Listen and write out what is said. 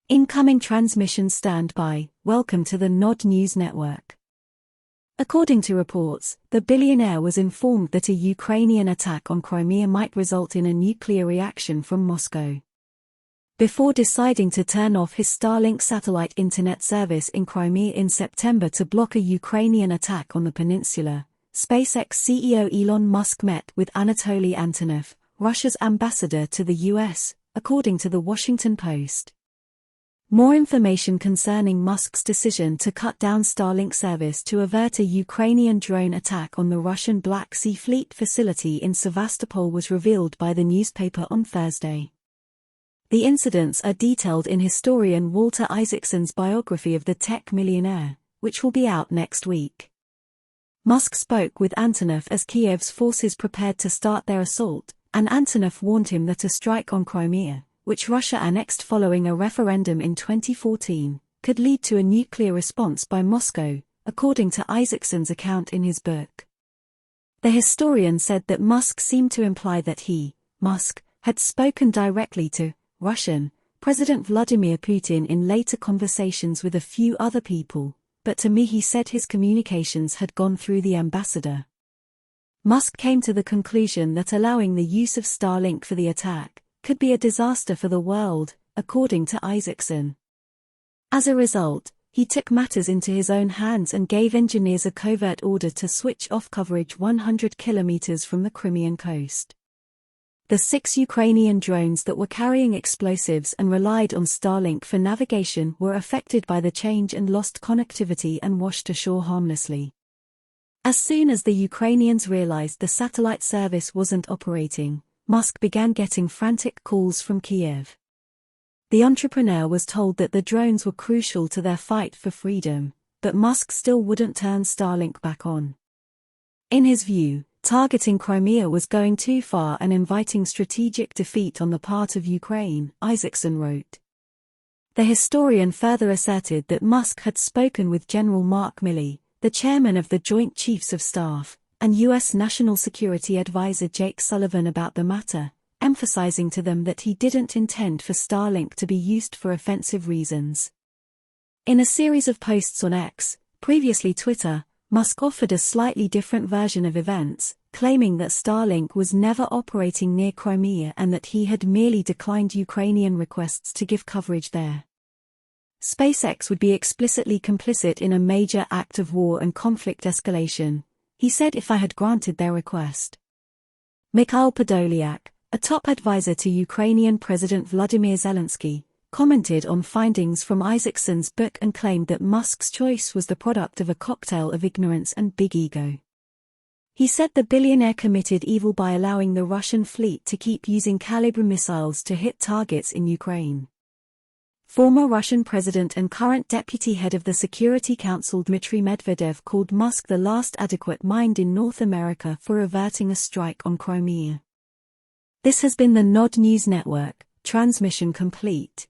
Incoming transmission standby. Welcome to the Nod News Network. According to reports, the billionaire was informed that a Ukrainian attack on Crimea might result in a nuclear reaction from Moscow. Before deciding to turn off his Starlink satellite internet service in Crimea in September to block a Ukrainian attack on the peninsula, SpaceX CEO Elon Musk met with Anatoly Antonov, Russia's ambassador to the US, according to the Washington Post. More information concerning Musk's decision to cut down Starlink service to avert a Ukrainian drone attack on the Russian Black Sea Fleet facility in Sevastopol was revealed by the newspaper on Thursday. The incidents are detailed in historian Walter Isaacson's biography of the tech millionaire, which will be out next week. Musk spoke with Antonov as Kiev's forces prepared to start their assault, and Antonov warned him that a strike on Crimea, which Russia annexed following a referendum in 2014, could lead to a nuclear response by Moscow, according to Isaacson's account in his book. The historian said that Musk seemed to imply that he, Musk, had spoken directly to Russian President Vladimir Putin in later conversations with a few other people, but to me he said his communications had gone through the ambassador. Musk came to the conclusion that allowing the use of Starlink for the attack could be a disaster for the world, according to Isaacson. As a result, he took matters into his own hands and gave engineers a covert order to switch off coverage 100 kilometers from the Crimean coast. The 6 Ukrainian drones that were carrying explosives and relied on Starlink for navigation were affected by the change and lost connectivity and washed ashore harmlessly. As soon as the Ukrainians realized the satellite service wasn't operating, Musk began getting frantic calls from Kiev. The entrepreneur was told that the drones were crucial to their fight for freedom, but Musk still wouldn't turn Starlink back on. In his view, targeting Crimea was going too far and inviting strategic defeat on the part of Ukraine, Isaacson wrote. The historian further asserted that Musk had spoken with General Mark Milley, the chairman of the Joint Chiefs of Staff, and U.S. National Security Advisor Jake Sullivan about the matter, emphasizing to them that he didn't intend for Starlink to be used for offensive reasons. In a series of posts on X, previously Twitter, Musk offered a slightly different version of events, claiming that Starlink was never operating near Crimea and that he had merely declined Ukrainian requests to give coverage there. SpaceX would be explicitly complicit in a major act of war and conflict escalation, he said, if I had granted their request. Mikhail Podolyak, a top advisor to Ukrainian President Vladimir Zelensky, commented on findings from Isaacson's book and claimed that Musk's choice was the product of a cocktail of ignorance and big ego. He said the billionaire committed evil by allowing the Russian fleet to keep using Kalibr missiles to hit targets in Ukraine. Former Russian president and current deputy head of the Security Council Dmitry Medvedev called Musk the last adequate mind in North America for averting a strike on Crimea. This has been the Nod News Network, transmission complete.